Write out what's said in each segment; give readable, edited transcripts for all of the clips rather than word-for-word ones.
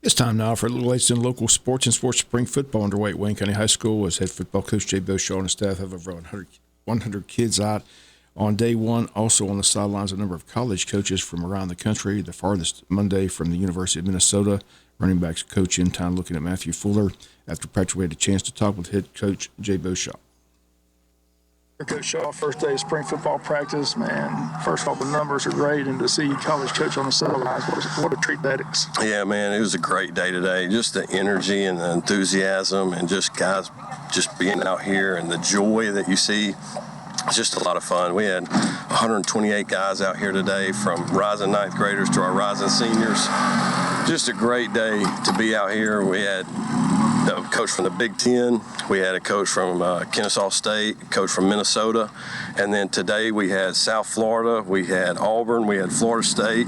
It's time now for a little latest in local sports and sports spring football underway at Wayne County High School as head football coach Jay Beauchamp and staff have over 100 kids out on day one. Also on the sidelines, a number of college coaches from around the country. The farthest Monday from the University of Minnesota. Running backs coach in town looking at Matthew Fuller. After practice, we had a chance to talk with head coach Jay Beauchamp. Coach Shaw, first day of spring football practice, man. First of all, the numbers are great, and to see college coach on the sidelines, what a treat that is. Yeah, man, it was a great day today. Just the energy and the enthusiasm and just guys just being out here and the joy that you see. It's just a lot of fun. We had 128 guys out here today, from rising ninth graders to our rising seniors. Just a great day to be out here. We had a coach from the Big Ten. We had a coach from Kennesaw State, a coach from Minnesota. And then today we had South Florida, we had Auburn, we had Florida State.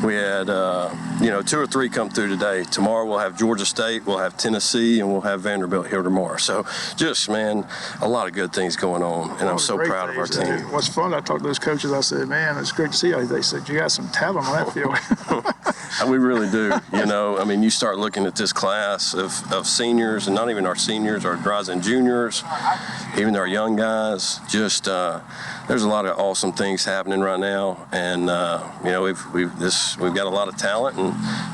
We had, 2 or 3 come through today. Tomorrow we'll have Georgia State, we'll have Tennessee, and we'll have Vanderbilt here tomorrow. So just, man, a lot of good things going on, and I'm so proud of our team. What's fun, I talked to those coaches, I said, man, it's great to see you. They said, you got some talent on that field. We really do. You start looking at this class of seniors, and not even our seniors, our rising juniors, even our young guys. Just there's a lot of awesome things happening right now, and we've got a lot of talent,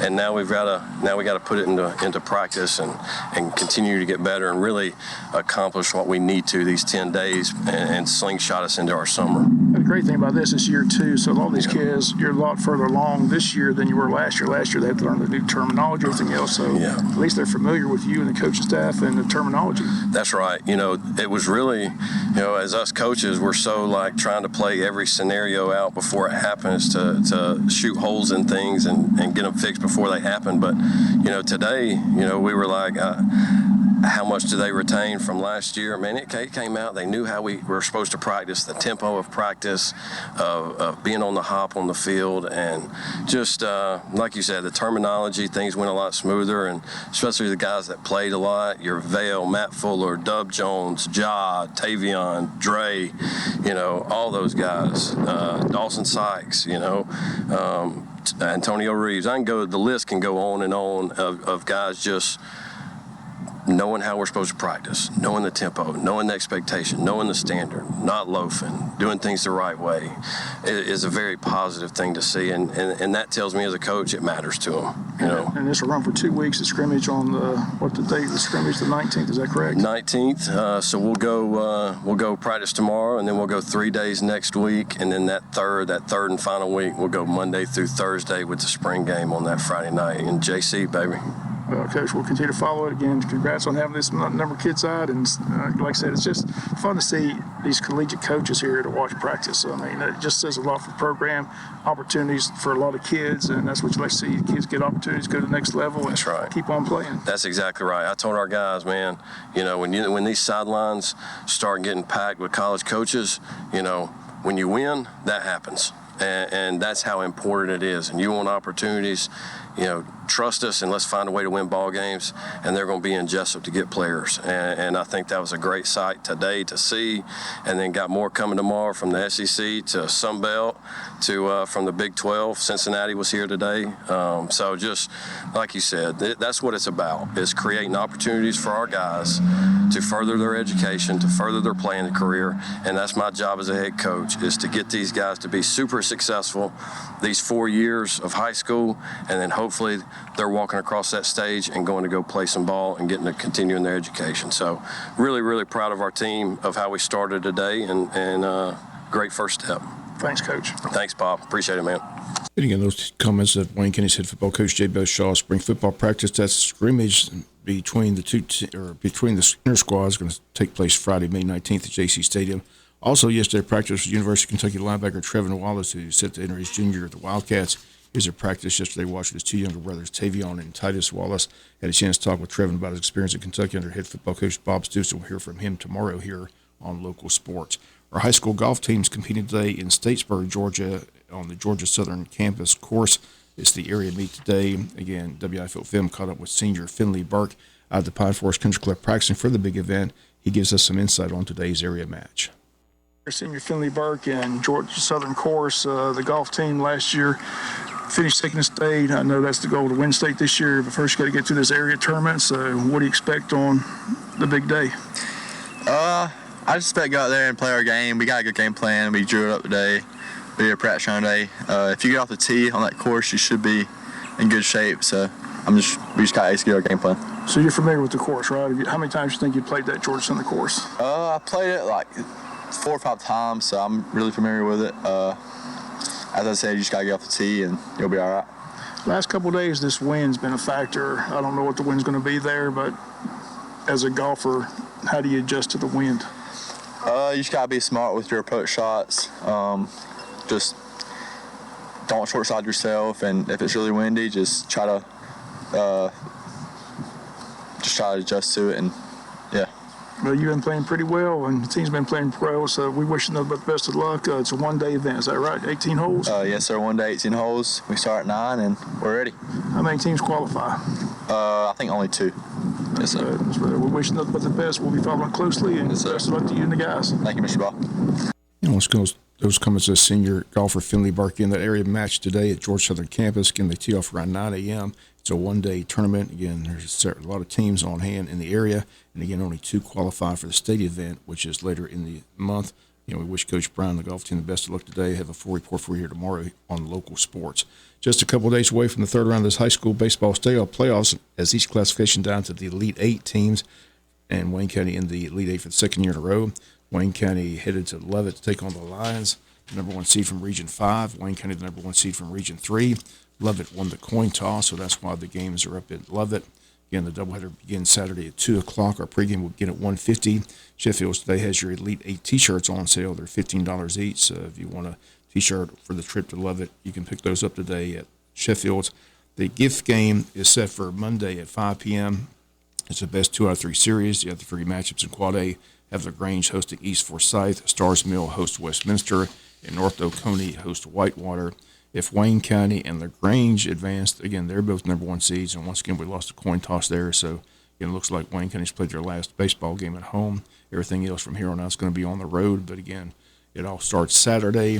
and now we got to put it into practice and continue to get better and really accomplish what we need to these 10 days and slingshot us into our summer. The great thing about this is year 2, so a lot of these kids, you're a lot further along this year than you were last year. Last year they had to learn the new terminology, everything else, so at least they're familiar with you and the coaching staff and the terminology. That's right. It was really, as us coaches, we're so trying to play every scenario out before it happens to shoot holes in things and get them fixed before they happen. But, today, we were like, how much do they retain from last year? Man, it came out. They knew how we were supposed to practice, the tempo of practice, of being on the hop on the field, and just like you said, the terminology, things went a lot smoother, and especially the guys that played a lot, your Vale, Matt Fuller, Dub Jones, Ja, Tavion, Dre, all those guys, Dawson Sykes, Antonio Reeves. The list can go on and on of guys just knowing how we're supposed to practice, knowing the tempo, knowing the expectation, knowing the standard, not loafing, doing things the right way is a very positive thing to see, and that tells me as a coach it matters to them. And this will run for 2 weeks. The scrimmage on the date of the scrimmage? The 19th, is that correct? 19th. So we'll go practice tomorrow, and then we'll go 3 days next week, and then that third and final week we'll go Monday through Thursday with the spring game on that Friday night in JC, baby. Well, Coach, we'll continue to follow it. Again, congrats on having this number of kids out. And like I said, it's just fun to see these collegiate coaches here to watch practice. So, it just says a lot for the program, opportunities for a lot of kids, and that's what you like to see. Kids get opportunities, go to the next level, and keep on playing. That's exactly right. I told our guys, man, when these sidelines start getting packed with college coaches, when you win, that happens. And that's how important it is. And you want opportunities, trust us and let's find a way to win ball games. And they're going to be in Jesup to get players. And I think that was a great sight today to see. And then got more coming tomorrow from the SEC to Sunbelt to from the Big 12. Cincinnati was here today. So just like you said, that's what it's about, is creating opportunities for our guys to further their education, to further their playing career. And that's my job as a head coach, is to get these guys to be super successful these 4 years of high school, and then hopefully they're walking across that stage and going to go play some ball and getting to continue in their education. So really, really proud of our team, of how we started today, and great first step. Thanks, Coach. Thanks, Bob. Appreciate it, man. And again, those comments of Wayne County's head football coach Jay Beauchamp. Spring football practice, that scrimmage between the senior squads, going to take place Friday, May 19th at JC Stadium. Also yesterday, practice with University of Kentucky linebacker Trevin Wallace, who's set to enter his junior year at the Wildcats. Here's a practice yesterday watching his 2 younger brothers, Tavion and Titus Wallace. Had a chance to talk with Trevin about his experience at Kentucky under head football coach Bob Stoops. We'll hear from him tomorrow here on Local Sports. Our high school golf team's competing today in Statesboro, Georgia, on the Georgia Southern Campus course. It's the area meet today. Again, WIFO Film caught up with senior Finley Burke out of the Pine Forest Country Club practicing for the big event. He gives us some insight on today's area match. Senior Finley Burke and Georgia Southern course, the golf team last year finish second in state. I know that's the goal to win state this year, but first you got to get through this area tournament. So what do you expect on the big day? I just expect to go out there and play our game. We got a good game plan. We drew it up today. We did a practice round today. If you get off the tee on that course, you should be in good shape. So we just got to execute our game plan. So you're familiar with the course, right? How many times do you think you played that Georgia Southern course? I played it like 4 or 5 times, so I'm really familiar with it. As I said, you just got to get off the tee and you'll be all right. Last couple of days, this wind's been a factor. I don't know what the wind's going to be there, but as a golfer, how do you adjust to the wind? You just got to be smart with your approach shots. Just don't short side yourself, and if it's really windy, just try to adjust to it, and yeah. Well, you've been playing pretty well, and the team's been playing pro, so we wish them the best of luck. It's a one-day event, is that right? 18 holes? Yes, sir. 1 day, 18 holes. We start at 9, and we're ready. How many teams qualify? I think only 2. Yes, sir. We wish nothing but the best. We'll be following closely, and Yes, sir. best of luck to you and the guys. Thank you, Mr. Ball. Let's go. Those comments as senior golfer Finley Barkey in that area match today at Georgia Southern campus. Again, they tee off around 9 a.m. It's a one-day tournament. Again, there's a lot of teams on hand in the area. And again, only 2 qualify for the state event, which is later in the month. We wish Coach Brown and the golf team the best of luck today. Have a full report for you here tomorrow on local sports. Just a couple of days away from the third round of this high school baseball playoffs as each classification down to the Elite 8 teams. And Wayne County in the Elite 8 for the second year in a row. Wayne County headed to Leavitt to take on the Lions, the number 1 seed from Region 5. Wayne County, the number 1 seed from Region 3. Leavitt won the coin toss, so that's why the games are up at Leavitt. Again, the doubleheader begins Saturday at 2 o'clock. Our pregame will begin at 1:50. Sheffield's today has your Elite 8 T-shirts on sale. They're $15 each, so if you want a T-shirt for the trip to Leavitt, you can pick those up today at Sheffield's. The gift game is set for Monday at 5 p.m. It's the best 2 out of 3 series. You have the 3 matchups in Quad A. Have LaGrange hosting East Forsyth, Stars Mill host Westminster, and North Oconee host Whitewater. If Wayne County and LaGrange advanced, again, they're both number 1 seeds, and once again, we lost a coin toss there, so it looks like Wayne County's played their last baseball game at home. Everything else from here on out is going to be on the road, but again, it all starts Saturday,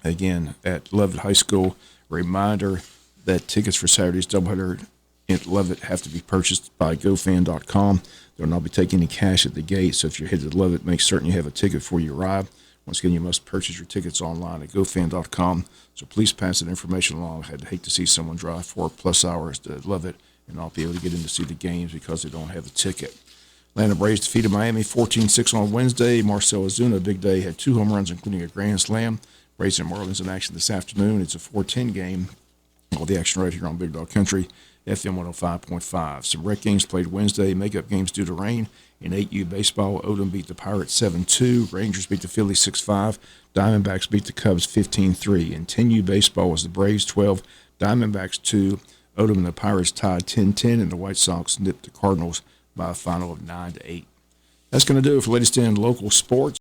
again, at Leavitt High School. Reminder that tickets for Saturday's doubleheader at Leavitt have to be purchased by GoFan.com. They'll not be taking any cash at the gate, so if you're headed to Leavitt, make certain you have a ticket before you arrive. Once again, you must purchase your tickets online at GoFan.com, so please pass that information along. I'd hate to see someone drive 4+ hours to Leavitt and not be able to get in to see the games because they don't have a ticket. Atlanta Braves defeated Miami 14-6 on Wednesday. Marcell Ozuna, big day, had 2 home runs, including a grand slam. Braves and Marlins in action this afternoon. It's a 4:10 game. All the action right here on Big Dog Country, FM 105.5. Some rec games played Wednesday, makeup games due to rain. In 8U baseball, Odom beat the Pirates 7-2. Rangers beat the Phillies 6-5. Diamondbacks beat the Cubs 15-3. In 10U baseball was the Braves 12, Diamondbacks 2. Odom and the Pirates tied 10-10, and the White Sox nipped the Cardinals by a final of 9-8. That's going to do it for latest in local sports.